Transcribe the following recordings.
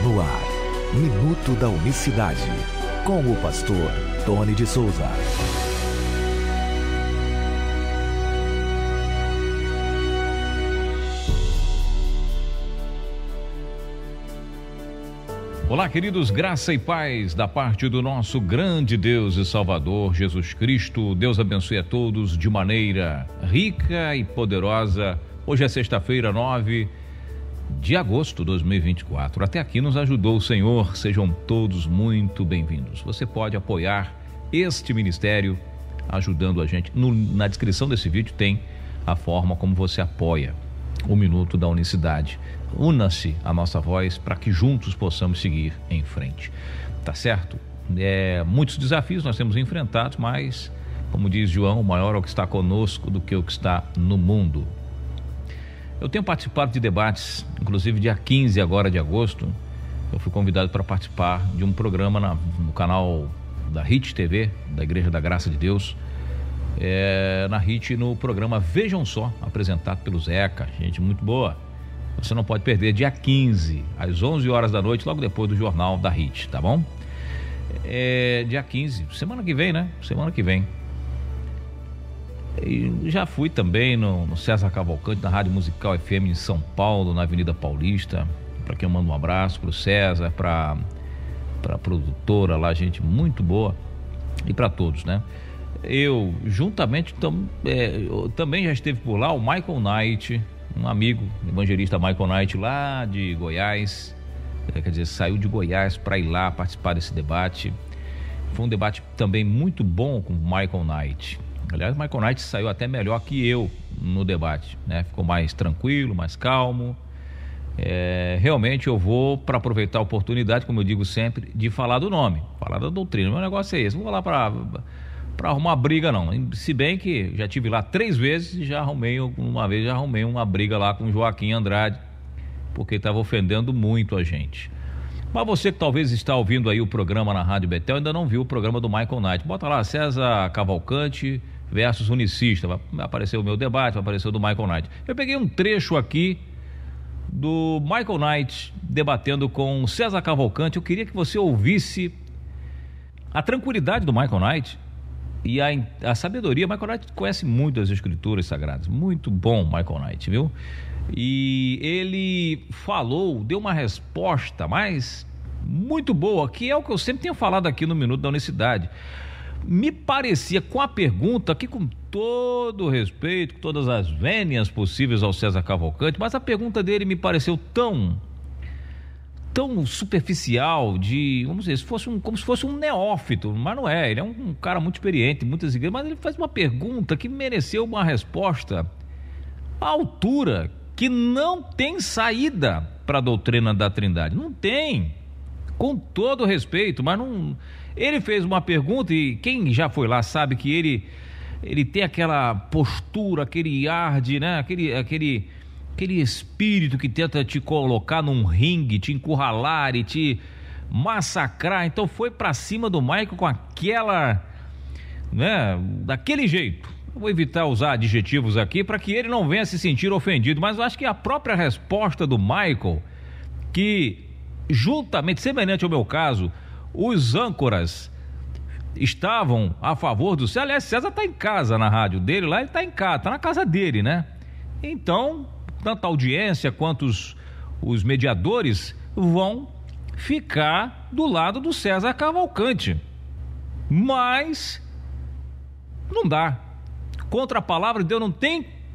No ar, Minuto da Unicidade, com o pastor Tony de Souza. Olá, queridos, graça e paz da parte do nosso grande Deus e Salvador Jesus Cristo. Deus abençoe a todos de maneira rica e poderosa. Hoje é sexta-feira, 9 de agosto de 2024. Até aqui nos ajudou o Senhor. Sejam todos muito bem-vindos. Você pode apoiar este ministério ajudando a gente. Na descrição desse vídeo tem a forma como você apoia o Minuto da Unicidade. Una-se a nossa voz para que juntos possamos seguir em frente. Tá certo? Muitos desafios nós temos enfrentado, mas, como diz João, o maior é o que está conosco do que o que está no mundo. Eu tenho participado de debates, inclusive dia 15 agora de agosto, eu fui convidado para participar de um programa no canal da HIT TV, da Igreja da Graça de Deus, na HIT, no programa Vejam Só, apresentado pelo Zeca, gente muito boa. Você não pode perder, dia 15, às 11 horas da noite, logo depois do jornal da HIT, tá bom? Dia 15, semana que vem, né? Semana que vem. E já fui também no César Cavalcante, na Rádio Musical FM de São Paulo, na Avenida Paulista. Para quem eu mando um abraço, pro César, pra produtora lá, gente muito boa. E para todos, né? Eu, juntamente, eu também já esteve por lá, o Michael Knight, um amigo, evangelista Michael Knight, lá de Goiás, quer dizer, saiu de Goiás para ir lá participar desse debate. Foi um debate também muito bom com o Michael Knight. Aliás, o Michael Knight saiu até melhor que eu no debate, né? Ficou mais tranquilo, mais calmo. Realmente eu vou para aproveitar a oportunidade, como eu digo sempre, de falar do nome, falar da doutrina. Meu negócio é esse, não vou lá para arrumar briga não, se bem que já tive lá 3 vezes e já arrumei uma briga lá com o Joaquim Andrade, porque estava ofendendo muito a gente. Mas você que talvez está ouvindo aí o programa na Rádio Betel, ainda não viu o programa do Michael Knight, bota lá César Cavalcante versus Unicista, vai aparecer o meu debate, vai aparecer o do Michael Knight. Eu peguei um trecho aqui do Michael Knight debatendo com César Cavalcante. Eu queria que você ouvisse a tranquilidade do Michael Knight e a sabedoria. Michael Knight conhece muito as escrituras sagradas, muito bom Michael Knight, viu? E ele deu uma resposta, mas muito boa, que é o que eu sempre tenho falado aqui no Minuto da Unicidade. Me parecia, com a pergunta, que com todo respeito, com todas as vênias possíveis ao César Cavalcante, mas a pergunta dele me pareceu tão superficial, vamos dizer, como se fosse um neófito, mas não é, ele é um cara muito experiente, muitas igrejas, mas ele faz uma pergunta que mereceu uma resposta à altura, que não tem saída para a doutrina da Trindade, não tem, com todo respeito, mas não. Ele fez uma pergunta e quem já foi lá sabe que ele tem aquela postura, aquele ar de, né, aquele espírito que tenta te colocar num ringue, te encurralar e te massacrar. Então foi pra cima do Michael com aquela, né, daquele jeito. Eu vou evitar usar adjetivos aqui para que ele não venha se sentir ofendido, mas eu acho que a própria resposta do Michael, que juntamente, semelhante ao meu caso, os âncoras estavam a favor do César. Aliás, César está em casa na rádio dele, lá ele está em casa, está na casa dele, né? Então, tanto a audiência quanto os mediadores vão ficar do lado do César Cavalcante. Mas não dá. Contra a palavra de Deus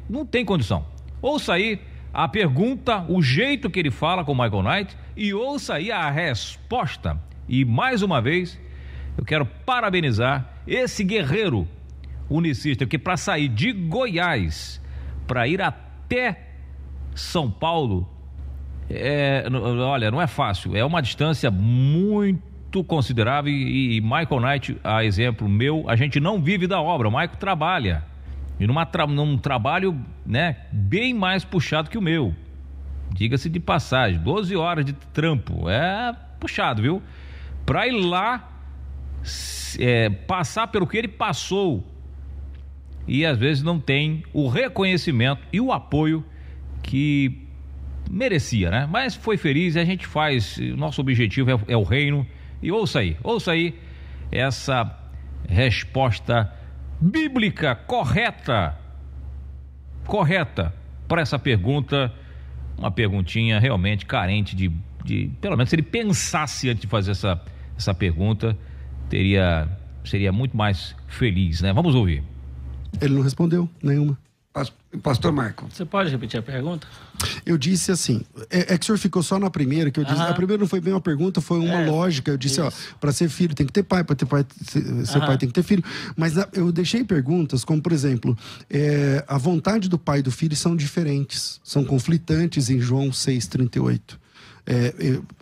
não tem condição. Ouça aí a pergunta, o jeito que ele fala com o Michael Knight, e ouça aí a resposta. E mais uma vez, eu quero parabenizar esse guerreiro unicista, que para sair de Goiás, para ir até São Paulo, olha, não é fácil, é uma distância muito considerável. E Michael Knight, a exemplo meu, a gente não vive da obra, o Michael trabalha, e num trabalho, né, bem mais puxado que o meu, diga-se de passagem, 12 horas de trampo, é puxado, viu? Para ir lá, passar pelo que ele passou, e às vezes não tem o reconhecimento e o apoio que merecia, né? Mas foi feliz e a gente faz, nosso objetivo é o reino. E ouça aí essa resposta bíblica correta para essa pergunta, uma perguntinha realmente carente de pelo menos se ele pensasse antes de fazer essa pergunta, seria muito mais feliz, né? Vamos ouvir. Ele não respondeu nenhuma. Pastor Marco. Você pode repetir a pergunta? Eu disse assim, que o senhor ficou só na primeira, que eu disse, a primeira não foi bem uma pergunta, foi uma lógica. Eu disse, para ser filho tem que ter pai, para ter pai, ser pai tem que ter filho. Mas eu deixei perguntas como, por exemplo, a vontade do pai e do filho são diferentes, são conflitantes em João 6,38.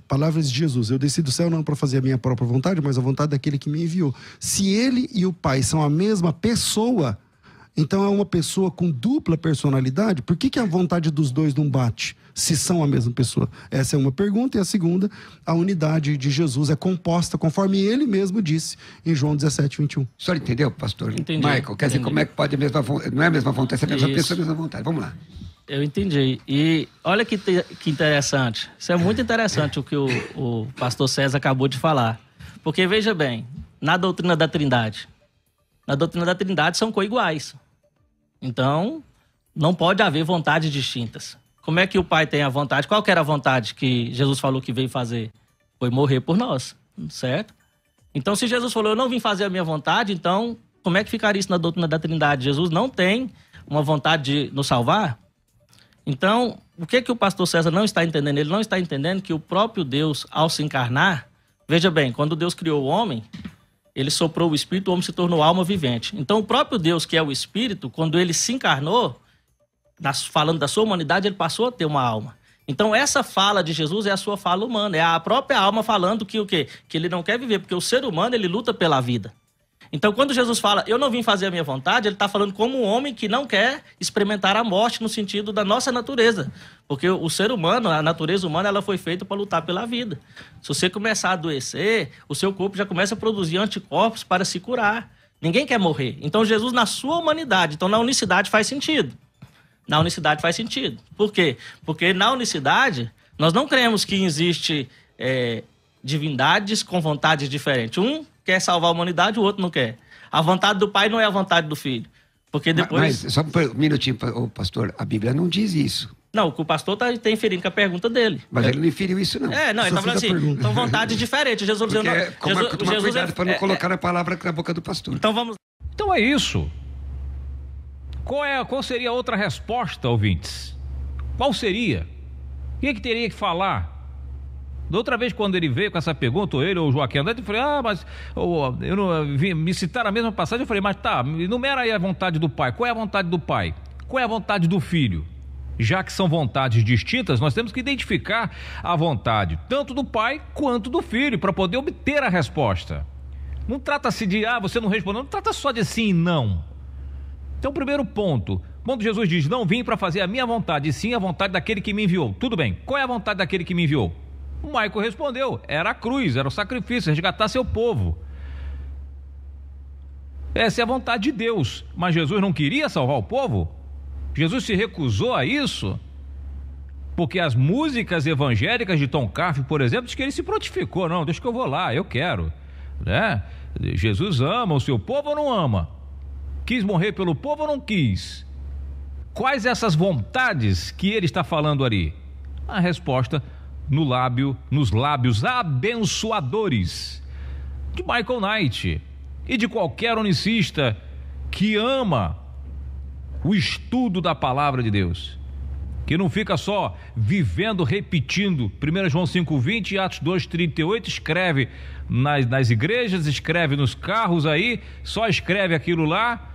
Palavras de Jesus: eu desci do céu não para fazer a minha própria vontade, mas a vontade daquele que me enviou. Se ele e o pai são a mesma pessoa, então é uma pessoa com dupla personalidade. Por que a vontade dos dois não bate, se são a mesma pessoa? Essa é uma pergunta. E a segunda, a unidade de Jesus é composta conforme ele mesmo disse em João 17:21. O senhor entendeu, pastor? Entendi. Michael, quer dizer, como é que pode a mesma vontade? Não é a mesma vontade, é a mesma pessoa, a mesma vontade. Vamos lá. Eu entendi. E olha que interessante. Isso é muito interessante o que o pastor César acabou de falar. Porque, veja bem, na doutrina da Trindade são coiguais. Então, não pode haver vontades distintas. Como é que o Pai tem a vontade? Qual que era a vontade que Jesus falou que veio fazer? Foi morrer por nós, certo? Então, se Jesus falou, eu não vim fazer a minha vontade, então, como é que ficaria isso na doutrina da Trindade? Jesus não tem uma vontade de nos salvar? Então, o que o pastor César não está entendendo? Ele não está entendendo que o próprio Deus, ao se encarnar, veja bem, quando Deus criou o homem, ele soprou o Espírito, o homem se tornou alma vivente. Então, o próprio Deus, que é o Espírito, quando ele se encarnou, falando da sua humanidade, ele passou a ter uma alma. Então, essa fala de Jesus é a sua fala humana, é a própria alma falando que o quê? Que ele não quer viver, porque o ser humano, ele luta pela vida. Então, quando Jesus fala, eu não vim fazer a minha vontade, ele está falando como um homem que não quer experimentar a morte no sentido da nossa natureza. Porque o ser humano, a natureza humana, ela foi feita para lutar pela vida. Se você começar a adoecer, o seu corpo já começa a produzir anticorpos para se curar. Ninguém quer morrer. Então, Jesus, na sua humanidade, então na unicidade faz sentido. Na unicidade faz sentido. Por quê? Porque na unicidade, nós não cremos que existe divindades com vontades diferentes. Um quer salvar a humanidade, o outro não quer. A vontade do pai não é a vontade do filho. Porque depois... Mas só um minutinho, pastor, a Bíblia não diz isso. Não, o que o pastor está inferindo com a pergunta dele. Mas ele não inferiu isso, não. Não, ele está falando assim, são vontades diferentes. Jesus dizendo... Tomar cuidado para não colocar a palavra na boca do pastor. Então é isso. Qual seria a outra resposta, ouvintes? Qual seria? O que teria que falar? Da outra vez, quando ele veio com essa pergunta, ou ele ou o Joaquim André, eu falei, mas eu não me citaram a mesma passagem. Eu falei, mas tá, enumera aí a vontade do pai. Qual é a vontade do pai? Qual é a vontade do filho? Já que são vontades distintas, nós temos que identificar a vontade tanto do pai quanto do filho para poder obter a resposta. Não trata-se de, você não respondeu, não trata só de sim e não. Então, primeiro ponto, quando Jesus diz, não vim para fazer a minha vontade, e sim a vontade daquele que me enviou. Tudo bem, qual é a vontade daquele que me enviou? O Michael respondeu, era a cruz, era o sacrifício, resgatar seu povo. Essa é a vontade de Deus. Mas Jesus não queria salvar o povo? Jesus se recusou a isso? Porque as músicas evangélicas de Tom Carf, por exemplo, diz que ele se prontificou. Não, deixa que eu vou lá, eu quero, né? Jesus ama o seu povo ou não ama? Quis morrer pelo povo ou não quis? Quais essas vontades que ele está falando ali? A resposta nos lábios abençoadores de Michael Knight e de qualquer unicista que ama o estudo da palavra de Deus, que não fica só vivendo, repetindo 1 João 5,20 e Atos 2,38, escreve nas igrejas, escreve nos carros aí, só escreve aquilo lá,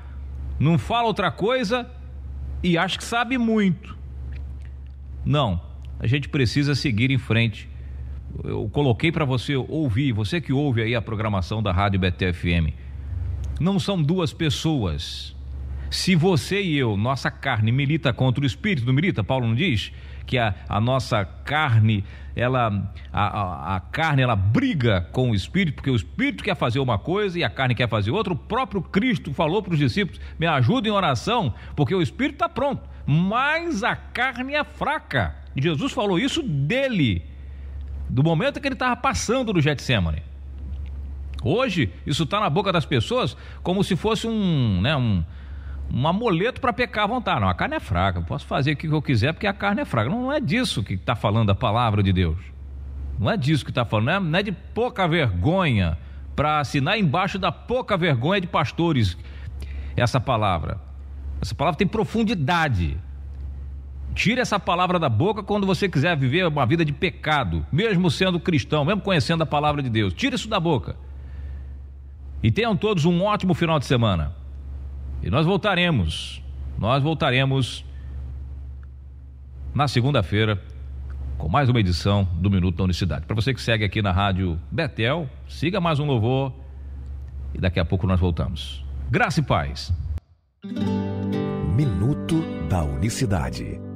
não fala outra coisa e acha que sabe muito. Não. A gente precisa seguir em frente. Eu coloquei para você ouvir, você que ouve aí a programação da Rádio Betel FM. Não são duas pessoas. Se você e eu, nossa carne milita contra o Espírito, não milita? Paulo não diz que a nossa carne, a carne ela briga com o Espírito, porque o Espírito quer fazer uma coisa e a carne quer fazer outra. O próprio Cristo falou para os discípulos, me ajudem em oração, porque o Espírito está pronto, mas a carne é fraca. E Jesus falou isso dele, do momento que ele estava passando no Getsemane. Hoje, isso está na boca das pessoas como se fosse um amuleto para pecar à vontade. Não, a carne é fraca, eu posso fazer o que eu quiser porque a carne é fraca. Não é disso que está falando a palavra de Deus. Não é disso que está falando, não é de pouca vergonha, para assinar embaixo da pouca vergonha de pastores. Essa palavra tem profundidade. Tire essa palavra da boca quando você quiser viver uma vida de pecado, mesmo sendo cristão, mesmo conhecendo a palavra de Deus. Tire isso da boca. E tenham todos um ótimo final de semana. E nós voltaremos na segunda-feira com mais uma edição do Minuto da Unicidade. Para você que segue aqui na Rádio Betel, siga mais um louvor e daqui a pouco nós voltamos. Graça e paz. Minuto da Unicidade.